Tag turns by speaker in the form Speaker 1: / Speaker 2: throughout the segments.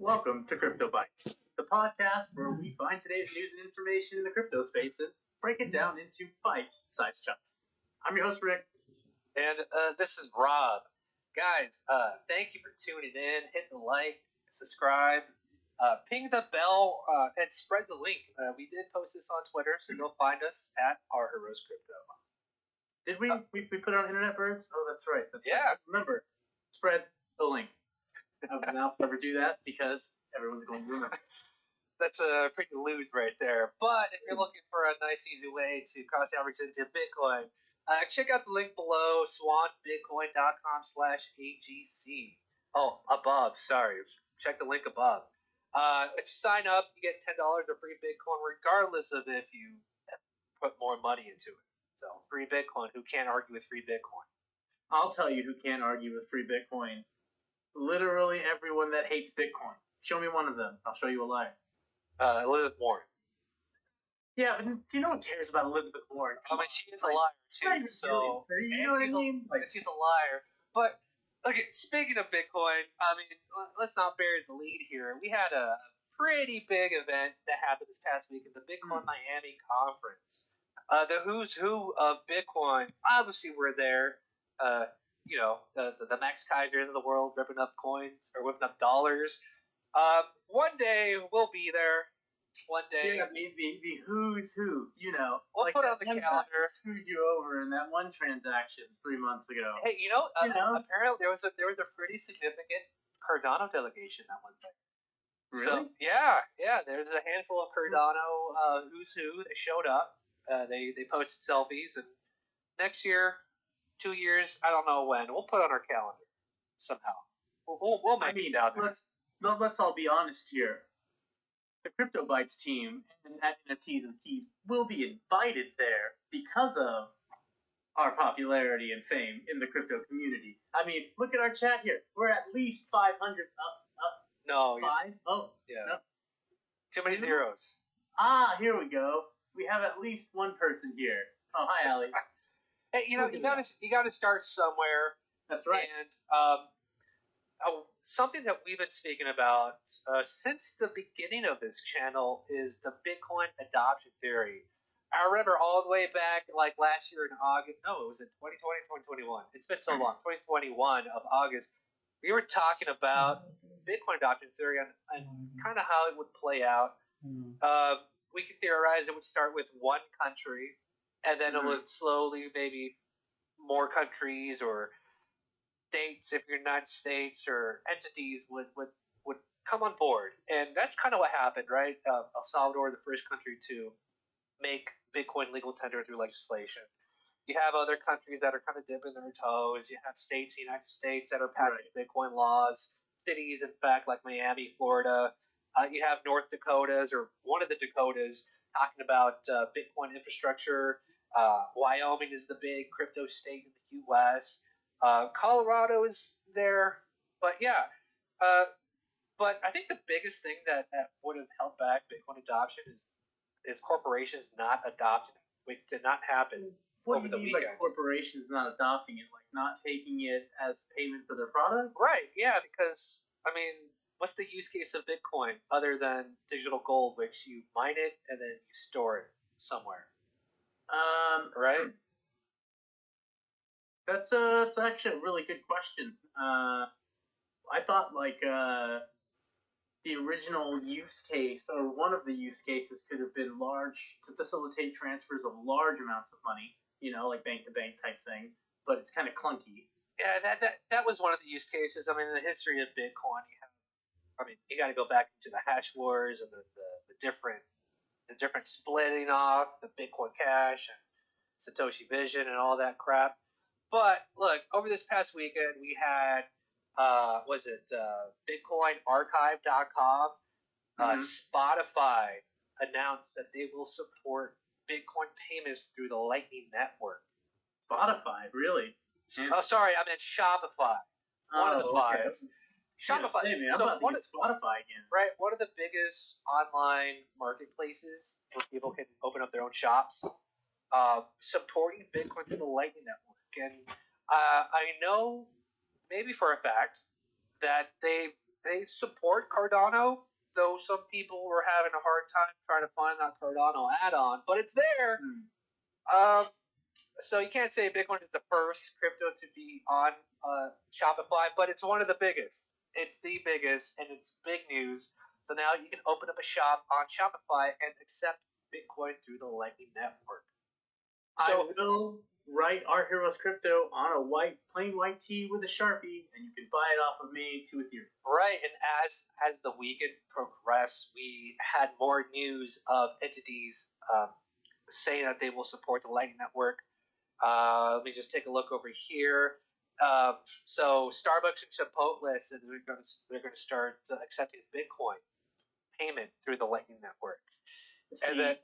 Speaker 1: Welcome to Cryptobytes, the podcast where we find today's news and information in the crypto space and break it down into bite-sized chunks. I'm your host, Rick.
Speaker 2: And this is Rob. Guys, thank you for tuning in. Hit the like, subscribe, ping the bell, and spread the link. We did post this on Twitter, so you'll find us at Argyros Crypto.
Speaker 1: Did we put it on Internet Birds? Oh, that's right.
Speaker 2: Yeah.
Speaker 1: Right. Remember, spread the link. I will now never do that because everyone's going to remember.
Speaker 2: That's pretty lewd right there. But if you're looking for a nice, easy way to cross average into Bitcoin, check out the link below, swanbitcoin.com/AGC. Oh, above, sorry. Check the link above. If you sign up, you get $10 of free Bitcoin, regardless of if you put more money into it. So, free Bitcoin. Who can't argue with free Bitcoin?
Speaker 1: I'll tell you who can't argue with free Bitcoin. Literally everyone that hates Bitcoin. Show me one of them. I'll show you a liar.
Speaker 2: Elizabeth Warren.
Speaker 1: Yeah, but do you know who cares about Elizabeth Warren?
Speaker 2: I mean, she is a liar too. So
Speaker 1: you know what I mean?
Speaker 2: She's a liar. But okay, speaking of Bitcoin, I mean, let's not bury the lead here. We had a pretty big event that happened this past week at the Bitcoin Miami conference. The who's who of Bitcoin obviously were there. The Max Kaisers of the world ripping up coins or whipping up dollars. One day we'll be there. One day.
Speaker 1: Yeah, the who's who, you know.
Speaker 2: We'll put on the calendar.
Speaker 1: Screwed you over in that one transaction 3 months ago.
Speaker 2: Hey, apparently there was a pretty significant Cardano delegation that one day.
Speaker 1: Really?
Speaker 2: So, yeah. There's a handful of Cardano who's who that showed up. They posted selfies, and next year, 2 years, I don't know when. We'll put on our calendar somehow. We'll make it down there.
Speaker 1: Let's all be honest here. The Cryptobytes team and NFTs and Keys will be invited there because of our popularity and fame in the crypto community. I mean, look at our chat here. We're at least 500
Speaker 2: No.
Speaker 1: 5? Oh.
Speaker 2: Yeah.
Speaker 1: No.
Speaker 2: Too many zeros.
Speaker 1: Here we go. We have at least one person here. Oh, hi, Allie.
Speaker 2: Hey, you gotta start somewhere.
Speaker 1: That's right.
Speaker 2: And something that we've been speaking about since the beginning of this channel is the Bitcoin adoption theory. I remember all the way back, like last year in August. No, it was in 2020, 2021. It's been so long. 2021 of August. We were talking about Bitcoin adoption theory and kind of how it would play out. We could theorize it would start with one country, and then it would slowly, maybe more countries or states, if you're United States, or entities would come on board. And that's kind of what happened, right? El Salvador, the first country to make Bitcoin legal tender through legislation. You have other countries that are kind of dipping their toes. You have states in the United States that are passing Bitcoin laws. Cities, in fact, like Miami, Florida. You have North Dakotas, or one of the Dakotas, talking about Bitcoin infrastructure. Wyoming is the big crypto state in the U.S. Colorado is there. But yeah. But I think the biggest thing that would have held back Bitcoin adoption is corporations not adopting it, which did not happen.
Speaker 1: What do you mean by corporations not adopting it? Like not taking it as payment for their product?
Speaker 2: Right, yeah, because, I mean, what's the use case of Bitcoin other than digital gold, which you mine it and then you store it somewhere? Right?
Speaker 1: That's actually a really good question. I thought, the original use case, or one of the use cases, could have been large, to facilitate transfers of large amounts of money, like bank-to-bank type thing, but it's kind of clunky.
Speaker 2: Yeah, that was one of the use cases. I mean, in the history of Bitcoin, you got to go back into the hash wars and the different splitting off, the Bitcoin Cash and Satoshi Vision and all that crap. But look, over this past weekend, we had BitcoinArchive.com. Spotify announced that they will support Bitcoin payments through the Lightning Network.
Speaker 1: Spotify, really?
Speaker 2: Oh, sorry, I meant Shopify. One of the five.
Speaker 1: Okay.
Speaker 2: Shopify.
Speaker 1: I'm about to get Spotify again.
Speaker 2: Right, one of the biggest online marketplaces where people can open up their own shops, supporting Bitcoin through the Lightning Network. And I know, maybe for a fact, that they they support Cardano, though some people were having a hard time trying to find that Cardano add-on, but it's there. So you can't say Bitcoin is the first crypto to be on Shopify, but it's one of the biggest. It's the biggest, and it's big news. So now you can open up a shop on Shopify and accept Bitcoin through the Lightning Network.
Speaker 1: So, I will write Argyros Crypto on a plain white tee with a Sharpie, and you can buy it off of me to Ethereum.
Speaker 2: Right, and as the weekend progressed, we had more news of entities saying that they will support the Lightning Network. Let me just take a look over here. So Starbucks and Chipotle said they're going to start accepting Bitcoin payment through the Lightning Network.
Speaker 1: See,
Speaker 2: and then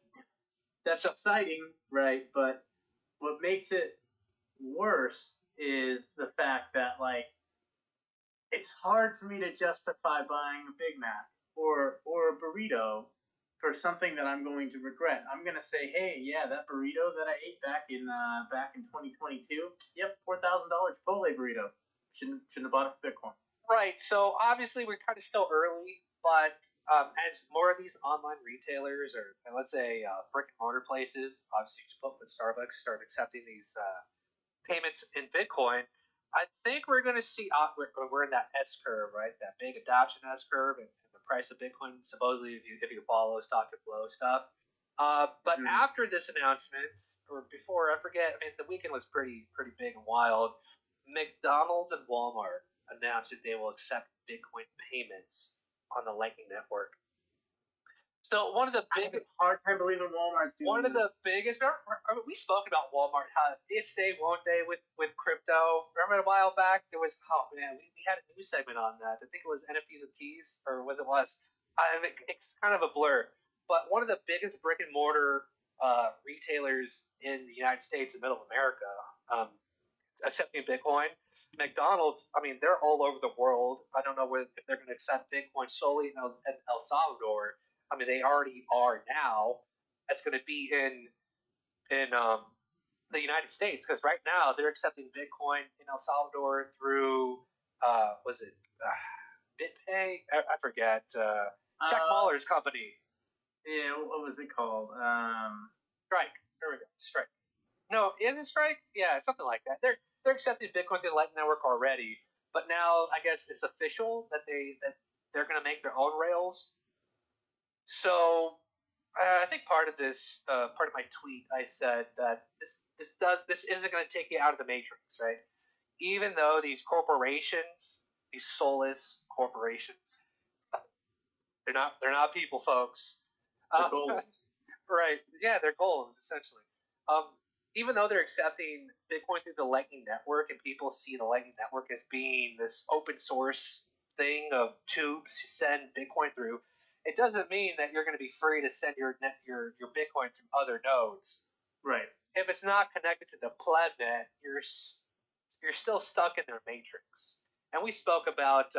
Speaker 1: that's exciting, right? But what makes it worse is the fact that, like, it's hard for me to justify buying a Big Mac or a burrito for something that I'm going to regret. I'm gonna say, hey, yeah, that burrito that I ate back in 2022, yep, $4,000 Chipotle burrito. Shouldn't have bought it for Bitcoin.
Speaker 2: Right. So obviously we're kind of still early, but as more of these online retailers or let's say brick and mortar places, obviously Chipotle and Starbucks start accepting these payments in Bitcoin, I think we're going to see we're in that S curve, right? That big adoption S curve, and the price of Bitcoin supposedly, if you follow stock and flow stuff. But after this announcement, or before, I forget. I mean, the weekend was pretty big and wild. McDonald's and Walmart announced that they will accept Bitcoin payments on the Lightning Network. So one of the big
Speaker 1: hard time believing Walmart's doing
Speaker 2: one of the biggest. We spoke about Walmart, how if they won't they with crypto. Remember a while back there was we had a news segment on that. I think it was NFTs and keys, or was it was? It's kind of a blur. But one of the biggest brick and mortar retailers in the United States and Middle America, accepting Bitcoin. McDonald's, I mean, they're all over the world. I don't know if they're going to accept Bitcoin solely in El Salvador. I mean, they already are now. That's going to be in the United States, because right now they're accepting Bitcoin in El Salvador through was it BitPay? I forget. Jack Mahler's company.
Speaker 1: Yeah, what was it called?
Speaker 2: Strike. There we go. Strike. No, is it Strike? Yeah, something like that. They're accepting Bitcoin through the Lightning Network already, but now I guess it's official that they're going to make their own rails. So I think part of my tweet, I said that this isn't going to take you out of the matrix, right? Even though these corporations, these soulless corporations, they're not people, folks.
Speaker 1: They're golems.
Speaker 2: Right? Yeah, they're golems essentially. Even though they're accepting Bitcoin through the Lightning Network, and people see the Lightning Network as being this open source thing of tubes to send Bitcoin through, it doesn't mean that you're going to be free to send your Bitcoin through other nodes.
Speaker 1: Right.
Speaker 2: If it's not connected to the plebnet, you're still stuck in their matrix. And we spoke about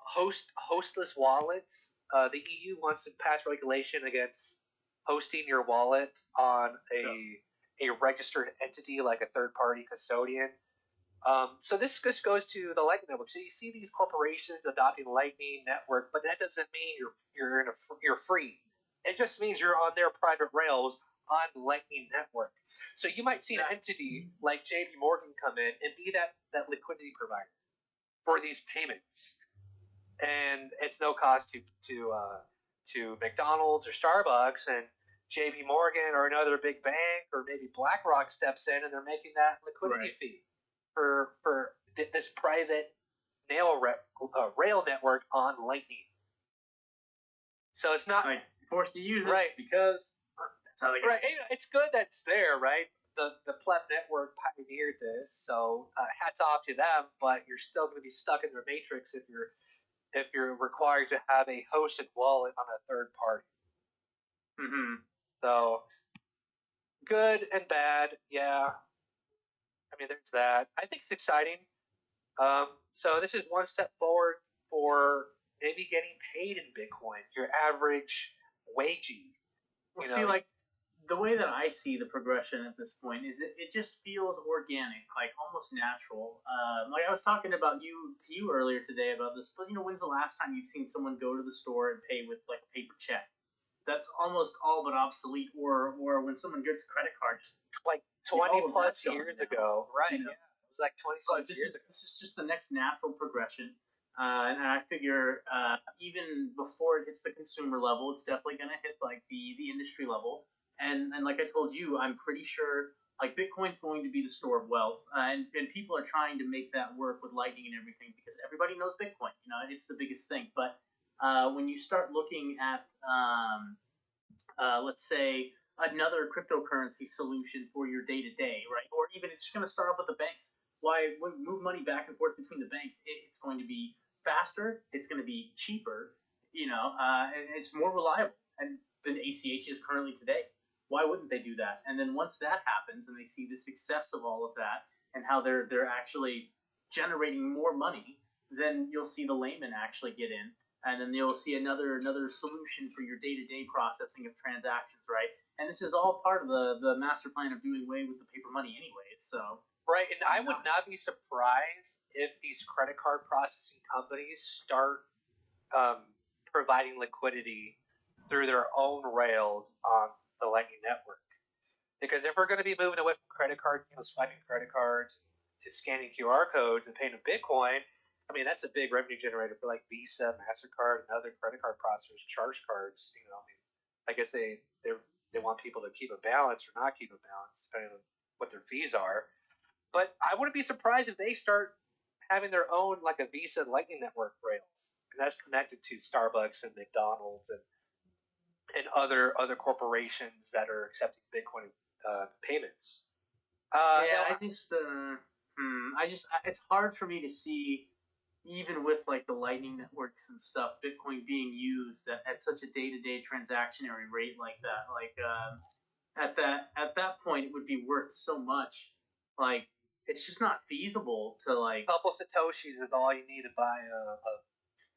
Speaker 2: hostless wallets. The EU wants to pass regulation against hosting your wallet on a registered entity like a third-party custodian. So this just goes to the Lightning Network. So you see these corporations adopting Lightning Network, but that doesn't mean you're free. It just means you're on their private rails on the Lightning Network. So you might see an entity like JP Morgan come in and be that liquidity provider for these payments, and it's no cost to McDonald's or Starbucks, and JP Morgan or another big bank or maybe BlackRock steps in and they're making that liquidity fee for this private rail network on Lightning. So it's not
Speaker 1: forced to use it because that's how they get
Speaker 2: right. It's good that it's there, right? The pleb network pioneered this, so hats off to them. But you're still going to be stuck in their matrix if you're required to have a hosted wallet on a third party.
Speaker 1: Mm-hmm.
Speaker 2: So good and bad, yeah. I mean, there's that. I think it's exciting. So this is one step forward for maybe getting paid in Bitcoin, your average wagee.
Speaker 1: Like the way that I see the progression at this point is it just feels organic, like almost natural. Like I was talking about to you earlier today about this, but when's the last time you've seen someone go to the store and pay with like a paper check? That's almost all but obsolete. Or when someone gets a credit card, just
Speaker 2: like 20 plus years ago, right? Yeah, it was like 20 plus years ago.
Speaker 1: This is just the next natural progression. And I figure even before it hits the consumer level, it's definitely going to hit like the industry level. And like I told you, I'm pretty sure like Bitcoin's going to be the store of wealth, and people are trying to make that work with Lightning and everything because everybody knows Bitcoin. It's the biggest thing. But when you start looking at let's say another cryptocurrency solution for your day to day, right? Or even it's going to start off with the banks. Why when we move money back and forth between the banks, it's going to be faster, it's going to be cheaper, and it's more reliable than ACH is currently today. Why wouldn't they do that? And then once that happens, and they see the success of all of that, and how they're actually generating more money, then you'll see the layman actually get in, and then you'll see another solution for your day-to-day processing of transactions, right? And this is all part of the master plan of doing away with the paper money anyways. So
Speaker 2: right, and I would not be surprised if these credit card processing companies start providing liquidity through their own rails on the Lightning Network. Because if we're going to be moving away from credit card, swiping credit cards to scanning QR codes and paying in Bitcoin, I mean, that's a big revenue generator for like Visa, MasterCard, and other credit card processors, charge cards. I guess they want people to keep a balance or not keep a balance, depending on what their fees are. But I wouldn't be surprised if they start having their own, like a Visa Lightning Network rails, and that's connected to Starbucks and McDonald's and other corporations that are accepting Bitcoin payments.
Speaker 1: It's hard for me to see, even with like the Lightning networks and stuff, Bitcoin being used at such a day-to-day transactionary rate like that. Like at that point, it would be worth so much. Like it's just not feasible to like.
Speaker 2: A couple satoshis is all you need to buy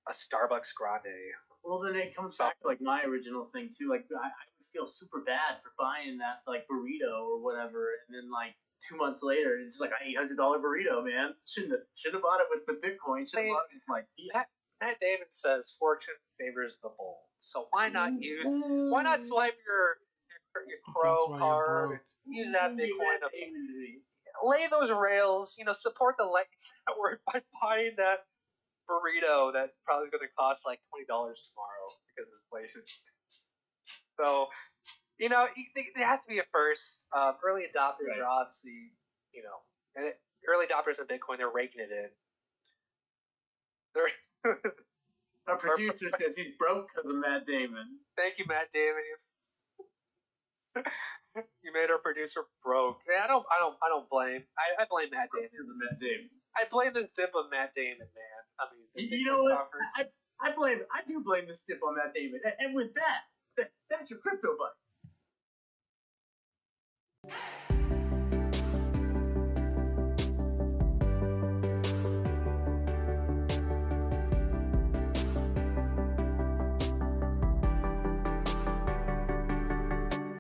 Speaker 2: a Starbucks Grande.
Speaker 1: Well, then it comes back to like my original thing too. Like I would feel super bad for buying that like burrito or whatever, and then like 2 months later, it's like an $800 burrito, man. Shouldn't have bought it with the Bitcoin. Should have bought it with like
Speaker 2: Matt Damon says fortune favors the bold. So why not swipe your Pro card, use that Bitcoin to lay those rails, support the Lightning Network by buying that burrito that probably going to cost like $20 tomorrow because of inflation. So, there has to be a first. Early adopters are obviously, early adopters of Bitcoin, they're raking it in.
Speaker 1: Our producer says he's broke because of Matt Damon.
Speaker 2: Thank you, Matt Damon. You made our producer broke. I don't blame. I blame Matt Damon.
Speaker 1: Because of Matt Damon.
Speaker 2: I blame this dip of Matt Damon, man. I mean,
Speaker 1: you know what? I do blame this dip on Matt Damon. And with that's your Cryptobytes.